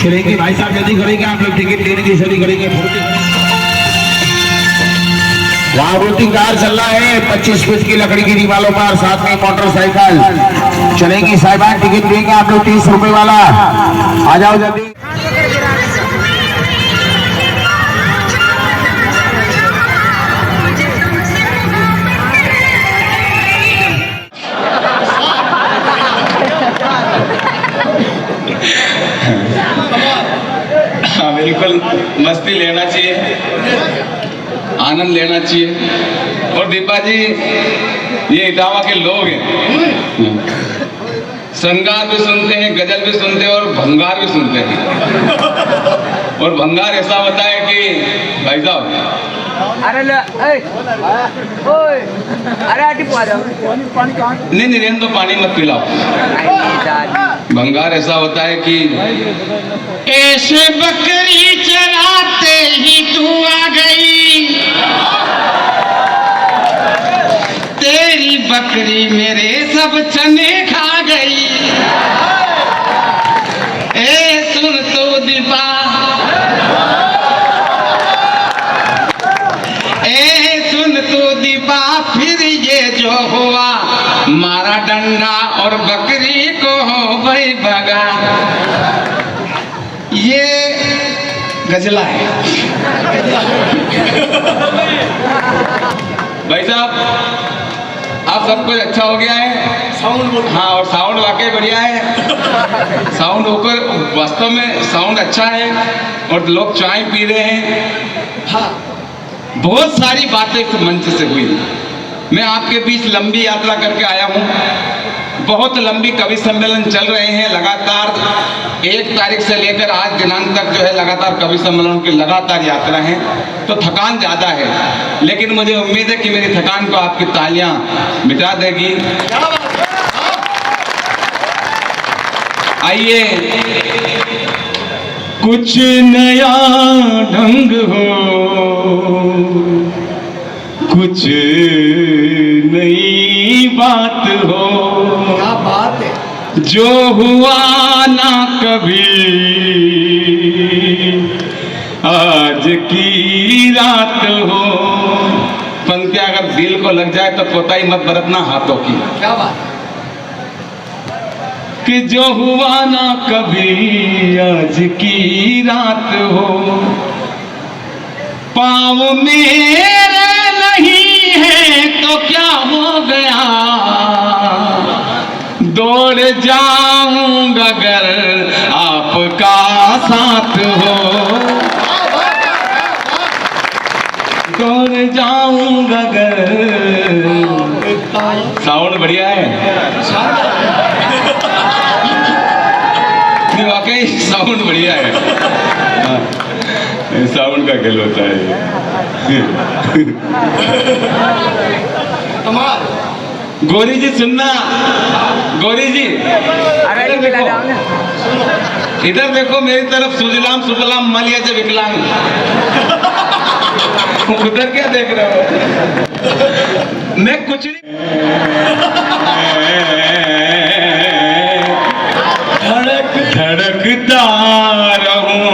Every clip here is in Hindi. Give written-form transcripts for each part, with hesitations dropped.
चलेंगे भाई साहब, जल्दी करेंगे आप लोग, टिकट लेने की सभी करेंगे। वहाँ रोटी कार चल रहा है 25 फीट की लकड़ी की दीवारों पर, साथ में मोटरसाइकिल चलेंगी। साहिबान टिकट देंगे आप लोग 30 रुपए वाला, आ जाओ जल्दी। हाँ बिल्कुल, मस्ती लेना चाहिए, आनंद लेना चाहिए। और दीपा जी, ये इटावा के लोग हैं, श्रृंगार भी सुनते हैं, गजल भी सुनते हैं और भंगार भी सुनते हैं। और भंगार ऐसा होता है कि भाई साहब, अरे नहीं रहने तो पानी मत पिलाओ। भंगार ऐसा होता है कि ऐसे बकरी चराते ही तू आ गई, तेरी बकरी मेरे सब चने खा गई। ए सुन तो दीपा, सुन तो दीपा, फिर ये जो हुआ मारा डंडा और बकरी को हो भाई भगा। ये गजला है भाई साहब, आप सब कुछ अच्छा हो गया है। साउंड, हाँ, और साउंड वाकई बढ़िया है। साउंड होकर वास्तव में साउंड अच्छा है और लोग चाय पी रहे हैं। हाँ, बहुत सारी बातें इस मंच से हुई। मैं आपके बीच लंबी यात्रा करके आया हूँ। बहुत लंबी कवि सम्मेलन चल रहे हैं लगातार, 1 तारीख से लेकर आज दिनांक तक जो है लगातार कवि सम्मेलन की लगातार यात्रा है, तो थकान ज़्यादा है, लेकिन मुझे उम्मीद है कि मेरी थकान को आपकी तालियां मिटा देगी। आइए, कुछ नया ढंग हो, कुछ नई बात हो, क्या बात है, जो हुआ ना कभी आज की रात हो। पंक्तियां अगर दिल को लग जाए तो कोताही मत बरतना हाथों की। क्या बात कि जो हुआ ना कभी आज की रात हो, पाँव मेरे नहीं है तो क्या हो गया, दौड़ जाऊंगा अगर आपका साथ हो, दौड़ जाऊंगा अगर। साउंड बढ़िया है, वाकई साउंड बढ़िया है। साउंड का खेल होता है। गौरी जी सुनना, गौरी जी इधर देखो, इधर देखो मेरी तरफ, सुजलाम सुफलाम मलिया से विकलांग। उधर क्या देख रहे हो? मैं कुछ नहीं, धड़कता रहूं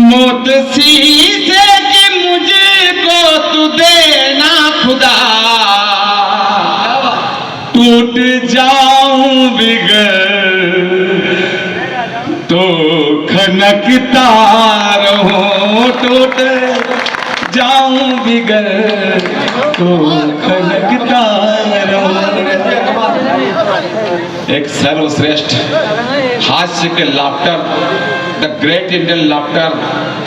मौत शीशे की मुझको तू देना खुदा, टूट जाऊं बिगड़ तो खनकता रहूं, टूट जाऊं बिगड़ तो खनकता रहूं। एक सर्वश्रेष्ठ हास्य के laughter, the great Indian laughter,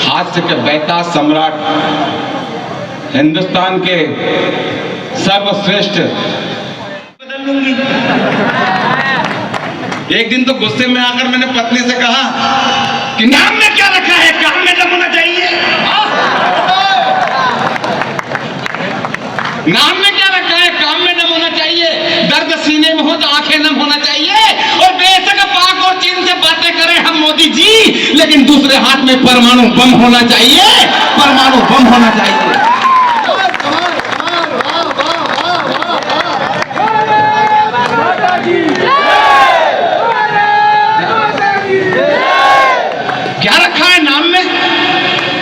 हास्य के बेताज सम्राट, हिंदुस्तान के सर्वश्रेष्ठ। बदल लूंगी। एक दिन तो गुस्से में आकर मैंने पत्नी से कहा कि नाम में क्या रखा है, काम में दम होना चाहिए। नाम में क्या रखा है, काम में दम होना चाहिए। दर्द सीने में हो तो आंखें नम होना चाहिए। और बेशक पाक और चीन से बातें करें हम मोदी जी, लेकिन दूसरे हाथ में परमाणु बम होना चाहिए, परमाणु बम होना चाहिए। रखा है नाम में?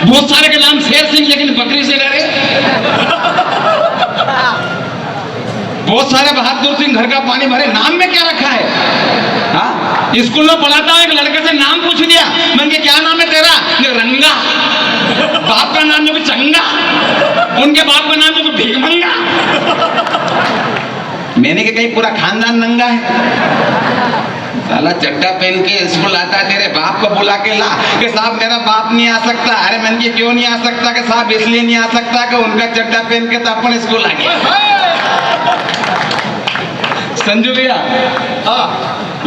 बहुत सारे के नाम शेर सिंह, लेकिन बकरी से डरे। बहुत सारे बहादुर सिंह, घर का पानी भरे, नाम में क्या रखा है? हाँ, स्कूल में पढ़ाता हूँ, एक लड़के से नाम पूछ लिया, मैंने कहा क्या नाम है तेरा? रंगा। बाप का नाम जो भी चंगा, उनके बाप का नाम जो भी भिगमंगा। मैंने कहा कहीं पूरा खानदान नंगा है? साला चड्डा पहन के स्कूल आता है, तेरे बाप को बुला के ला कि साहब मेरा बाप नहीं आ सकता। अरे मैंने कहा क्यों नहीं आ सकता? कि साहब इसलिए नहीं आ सकता कि उनका चड्डा पहन के तो अपन स्कूल आ गया। संजू भैया,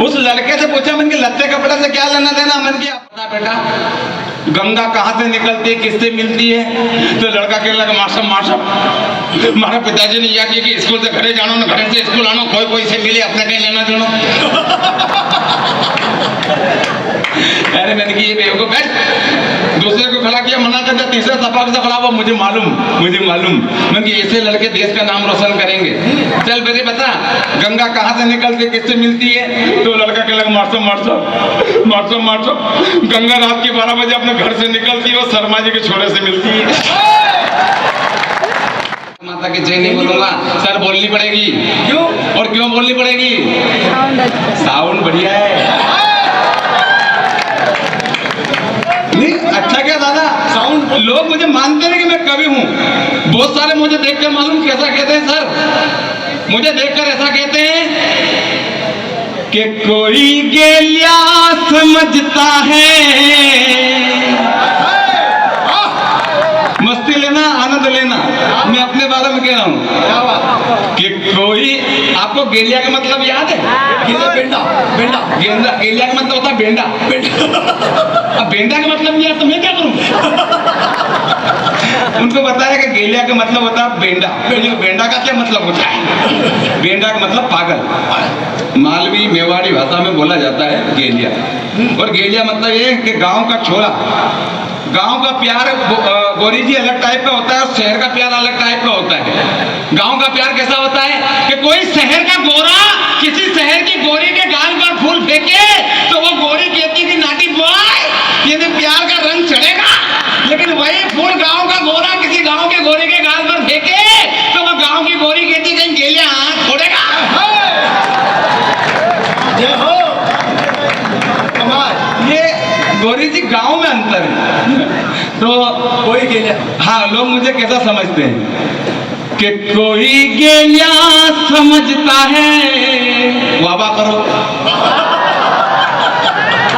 उस लड़के से पूछा, मैंने लत्ते कपड़े से क्या लेना देना? मैंने क्या पता बेटा, गंगा कहाँ से निकलती है, किससे मिलती है? तो लड़का कहने लगा माशम माशम, हमारे पिताजी ने यह किया कि स्कूल से घरे जानो ना, घरे से स्कूल आनो, कोई कोई से मिले, अपने कहीं लेना देना। अरे मैंने की ये बेवकूफ बैठ, दूसरे को खड़ा किया, मना कर दिया, तीसरा सफा से खड़ा हुआ, मुझे मालूम। मैंने ऐसे लड़के देश का नाम रोशन करेंगे। चल बेटे बता, गंगा कहाँ से निकलती है, किससे मिलती है? तो लड़का कहने लगा मारसो, गंगा रात के 12 बजे अपने घर से निकलती है और शर्मा जी के छोरे से मिलती है। माता की जय नहीं बोलूंगा सर, बोलनी पड़ेगी। क्यों? और क्यों बोलनी पड़ेगी? साउंड बढ़िया है। नहीं अच्छा क्या दादा साउंड? लोग मुझे मानते हैं कि मैं कवि हूँ। बहुत सारे मुझे देखकर मालूम कैसा कहते हैं सर, मुझे देखकर ऐसा कहते हैं कि कोई गेलिया समझता है। मस्ती लेना, आनंद लेना, मैं अपने बारे में कह रहा हूँ कि कोई, आपको गेलिया का मतलब याद है? बेंडा। गेलिया का मतलब होता है बेंडा। अब बेंडा का मतलब नहीं है तो मैं क्या करूं? उनको बताया कि गेलिया का मतलब होता है बेंडा। बेंडा का क्या मतलब होता है? बेंडा का मतलब पागल। मालवी मेवाड़ी भाषा में बोला जाता है गेलिया। और गेलिया मतलब ये कि गांव का छोरा, गांव का प्यार गोरी जी अलग टाइप का होता है और शहर का प्यार अलग टाइप का होता है। गांव का प्यार कैसा होता है कि कोई शहर का गोरा किसी शहर की गोरी के गाल पर फूल फेंके तो वो गोरी कहती कि नाटी बॉय, ये प्यार का रंग चढ़ेगा। लेकिन वही फूल गांव का गोरा किसी गांव के गोरी के गाल पर फेंके तो वो गांव की गोरी कहती कहीं गेलिया हाथ छोड़ेगा। ये गोरी जी गांव में अंतर है। तो कोई गेलिया, हाँ लोग मुझे कैसा समझते हैं कि कोई गेलिया समझता है, वाह करो,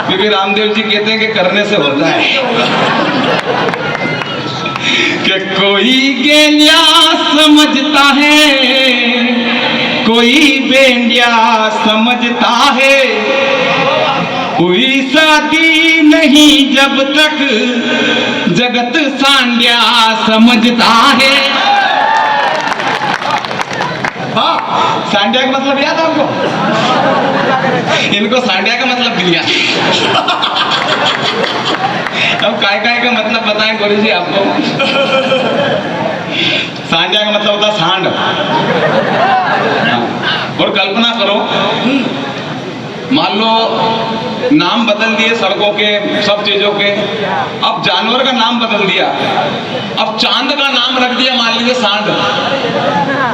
क्योंकि रामदेव जी कहते हैं कि करने से होता है। कि कोई गेलिया समझता है, कोई बेंडिया समझता है, कोई शादी नहीं जब तक जगत सांडिया समझता है। सांडिया का मतलब याद आपको? इनको सांडिया का मतलब दिया। अब काय का मतलब बताएं गोरी जी आपको? सांडिया का मतलब होता है सांड। और कल्पना करो, मान लो नाम बदल दिए सड़कों के, सब चीजों के, अब जानवर का नाम बदल दिया, अब चांद का नाम रख दिया मान लीजिए सांड,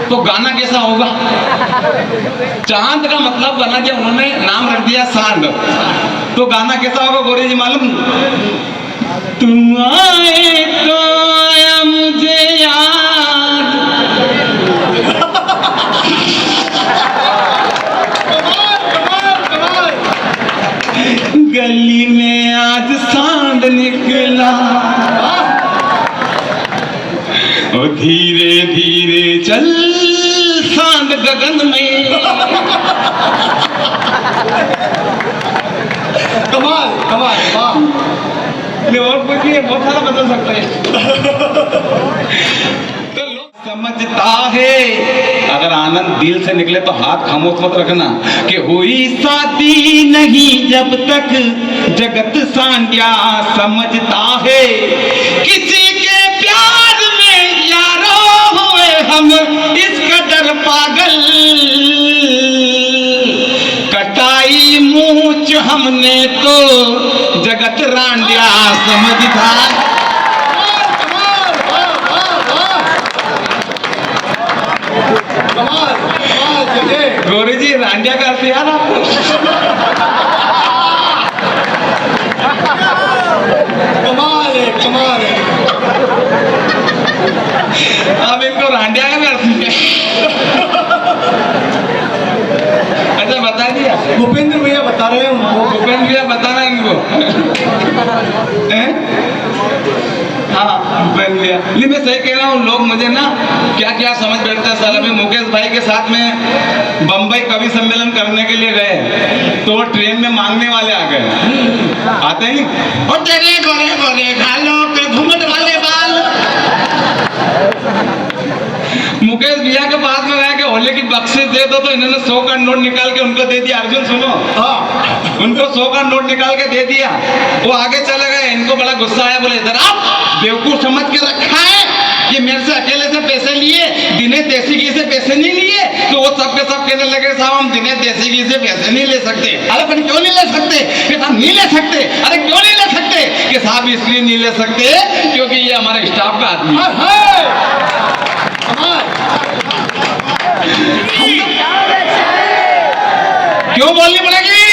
तो गाना कैसा होगा? चांद का मतलब बना दिया उन्होंने, नाम रख दिया सांड, तो गाना कैसा होगा गोरी जी मालूम? तुम आए तो आया मुझे याद, गली में आज सांड निकला, और धीरे धीरे चल सांड गगन में। कमाल कमाल, वाह। और पूछिए, बहुत सारा बदल सकता है। तो लोग समझता है, अगर आनंद दिल से निकले तो हाथ खामोश मत रखना कि हुई शादी नहीं जब तक जगत सांडिया समझता है। किसी के प्यार में यारो हुए हम इस कदर पागल, कटाई मूंछ हमने तो जगत रांडिया समझ था। गौरी जी रांडिया करते यार आपको। कमाल है, कमाल है। अब इनको रांडिया का करती है। अच्छा बता दिया भूपेंद्र भैया बता रहे हैं उनको। भूपेंद्र भैया बताना इनको। हाँ भूपेंद्र भैया, नहीं मैं सही कह रहा हूँ, लोग मुझे ना क्या क्या समझ बैठते हैं। साल में मुकेश भाई के साथ में बम्बई कवि सम्मेलन करने के लिए गए तो वो ट्रेन में मांगने वाले आ गए, आते ही और तेरे गोरे गोरे गालों पे घूंघट वाले बाल। मुकेश भैया के पास में गया कि होली की बख्शिश दे दो, तो इन्होंने 100 का नोट निकाल के उनको दे दिया। अर्जुन सुनो, हाँ उनको 100 का नोट निकाल के दे दिया। वो आगे चले गए, इनको बड़ा गुस्सा आया, बोले इधर आप बेवकूफ समझ के रखा है कि मेरे से अकेले से पैसे लिए, दिनेश देसी घी से पैसे नहीं लिए। तो वो सब के सब कहने लगे साहब हम दिनेश देसी घी से पैसे नहीं ले सकते। अरे पर क्यों नहीं ले सकते? कि साहब नहीं ले सकते। अरे क्यों नहीं ले सकते? कि साहब इसलिए नहीं ले सकते क्योंकि ये हमारे स्टाफ का आदमी है। क्यों बोलनी पड़ेगी?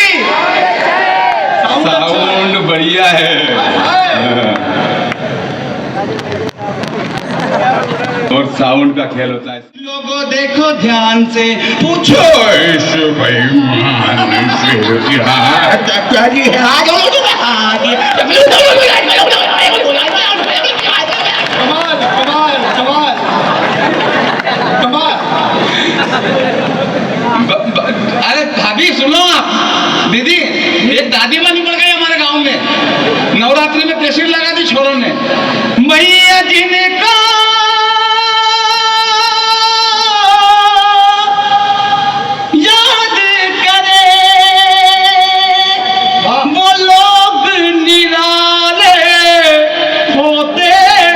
साउंड बढ़िया है। और साउंड का खेल होता है। लोगों देखो ध्यान से, पूछो इस बेईमान से क्या कमाल, कमाल, कमाल, कमाल। अरे भाभी सुनो आप, दीदी एक दादी माँ निकल गई हमारे गांव में, नवरात्रि में कैसेट लगा दी छोरों ने, मैया जिनका याद करे वो लोग निराले होते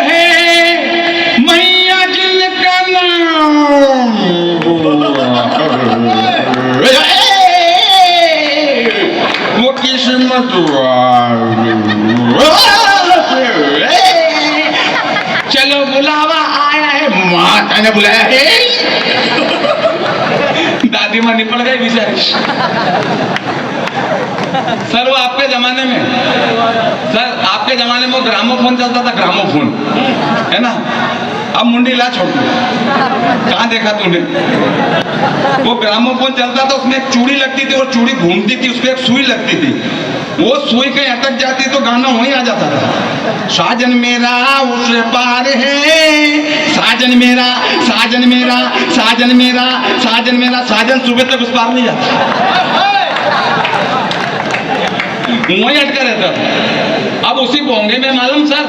हैं, मैया जिनका नाम वो किस्मत चलो बुलावा आया है, माता ने बुलाया है। दादी माँ निपट गई बेचारी। सर वो आपके जमाने में, सर आपके जमाने में ग्रामोफोन चलता था, ग्रामोफोन है ना। अब मुंडी ला छोड़, कहाँ देखा तूने? वो ग्रामोफोन चलता था, उसमें एक चूड़ी लगती थी और चूड़ी घूमती थी, उसपे एक सुई लगती थी। वो सुई कहीं अटक जाती तो गाना वहीं आ जाता था। साजन मेरा उस पार है, साजन मेरा, साजन मेरा, साजन मेरा, साजन मेरा, साजन सुबह तक उस पार नहीं जाता, वहीं अटका रहता था। अब उसी पोंगे में मालूम सर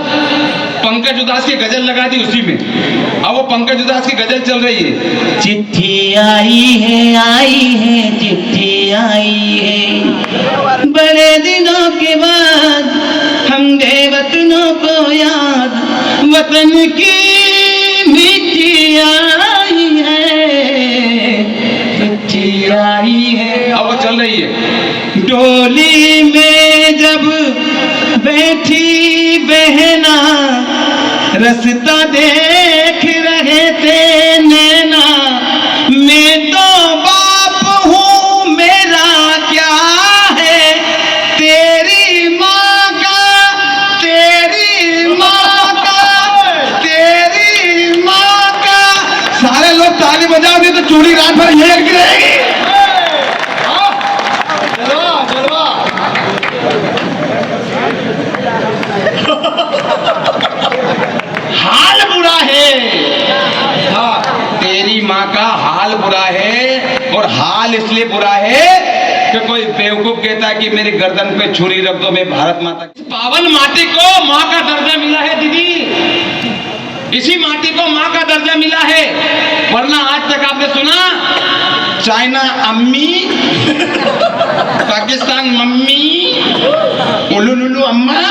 पंकज उदास की गजल लगा दी उसी में। अब वो पंकज उदास की गजल चल रही है, चिट्ठी आई है चिट्ठी आई है, बड़े दिनों के बाद हम गए वतनों को याद, वतन की मिट्टी आई है, चिट्ठी आई है। अब वो चल रही है, डोली में जब बैठी बहना, रास्ता देख रहे थे नैना, मैं तो बाप हूँ मेरा क्या है, तेरी माँ का, तेरी माँ का, तेरी माँ का। सारे लोग ताली बजाओगे तो चूड़ी रात भर ये लगी रहेगी। हाल बुरा है, हाँ तेरी माँ का हाल बुरा है। और हाल इसलिए बुरा है कि कोई बेवकूफ कहता है कि मेरी गर्दन पे छुरी रख दो, मैं भारत माता। पावन माटी को माँ का दर्जा मिला है दीदी, इसी माटी को माँ का दर्जा मिला है। वरना आज तक आपने सुना चाइना अम्मी, पाकिस्तान मम्मी, उलुलुलु अम्मा,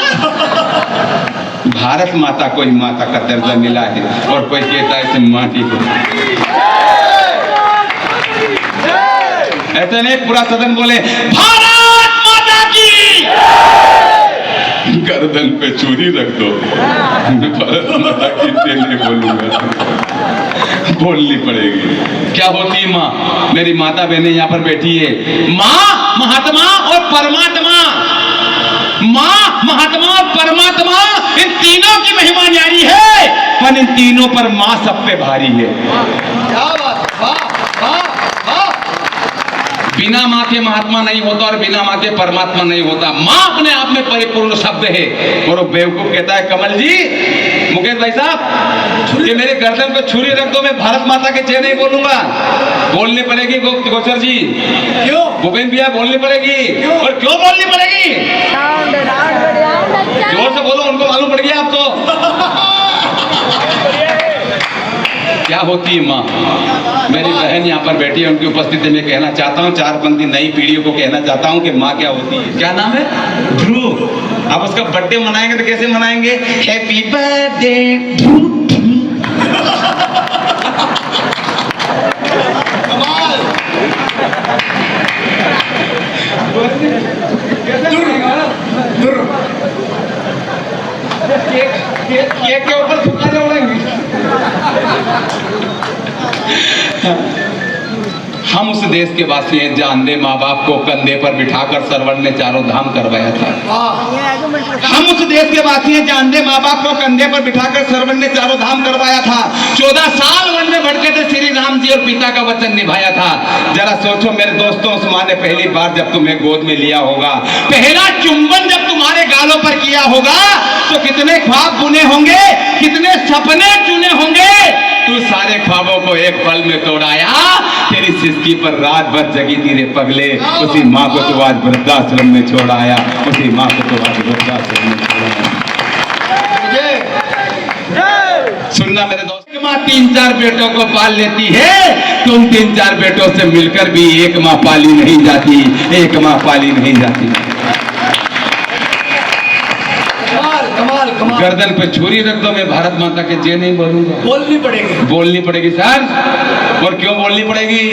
भारत माता को ही माता का दर्जा मिला है। और कोई कहता है इसे माटी को। ऐसे नहीं पूरा सदन बोले भारत माता की, गर्दन पे छुरी रख दो, मैं भारत माता की जय नहीं बोलूंगा, बोलनी पड़ेगी। क्या होती है माँ? मेरी माता बहनें यहाँ पर बैठी है। माँ, महात्मा और परमात्मा, माँ, महात्मा और परमात्मा, इन तीनों की महिमा न्यारी है, पर इन तीनों पर माँ सब पे भारी है। क्या बात, वाह वाह वाह। बिना माँ के महात्मा नहीं होता और बिना माँ के परमात्मा नहीं होता। माँ अपने आप में परिपूर्ण शब्द है। और वो बेवकूफ कहता है कमल जी, मुकेश भाई साहब, कि मेरे गर्दन पे छुरी रख दो, मैं भारत माता के जय नहीं बोलूंगा। बोलनी पड़ेगी गोचर जी, क्यों? भूपेन भैया बोलनी पड़ेगी। और क्यों बोलनी पड़ेगी? जोर से बोलो, उनको मालूम पड़ गया आप तो। क्या होती है माँ? मेरी बहन यहाँ पर बैठी है, उनकी उपस्थिति में कहना चाहता हूँ, चार पंक्ति नई पीढ़ियों को कहना चाहता हूँ कि माँ क्या होती है। क्या नाम है? ध्रुव। आप उसका बर्थडे मनाएंगे तो कैसे मनाएंगे? हैप्पी बर्थडे ध्रुव। कमाल। केक के ऊपर थूका जोड़ेंगे। हम उस देश के वासी हैं जहाँ अंधे माँ बाप को कंधे पर बिठाकर सरवण ने चारों धाम करवाया था। हम उस देश के वासी हैं जहाँ अंधे माँ बाप को कंधे पर बिठाकर सरवण ने चारों धाम करवाया था। 14 साल वन में भटके थे श्री राम जी और पिता का वचन निभाया था। जरा सोचो मेरे दोस्तों, उस माँ ने पहली बार जब तुम्हें गोद में लिया होगा, पहला चुंबन जब तुम्हारे गालों पर किया होगा, तो कितने ख्वाब बुने होंगे, कितने सपने चुने होंगे। तू सारे ख्वाबों को एक पल में तोड़ाया। तेरी सिसकी पर रात भर जगी थी रे पगले, उसी माँ को तू आज वृद्धाश्रम में छोड़ाया, उसी माँ को तू आज वृद्धाश्रम में छोड़ाया। सुनना मेरे दोस्त, माँ 3-4 बेटों को पाल लेती है, तुम 3-4 बेटों से मिलकर भी एक माँ पाली नहीं जाती, एक माँ पाली नहीं जाती। कमाल कमाल। गर्दन पे छुरी रख दो, मैं भारत माता के जय नहीं बोलूंगा। बोलनी पड़ेगी। बोलनी पड़ेगी सर। और क्यों बोलनी पड़ेगी?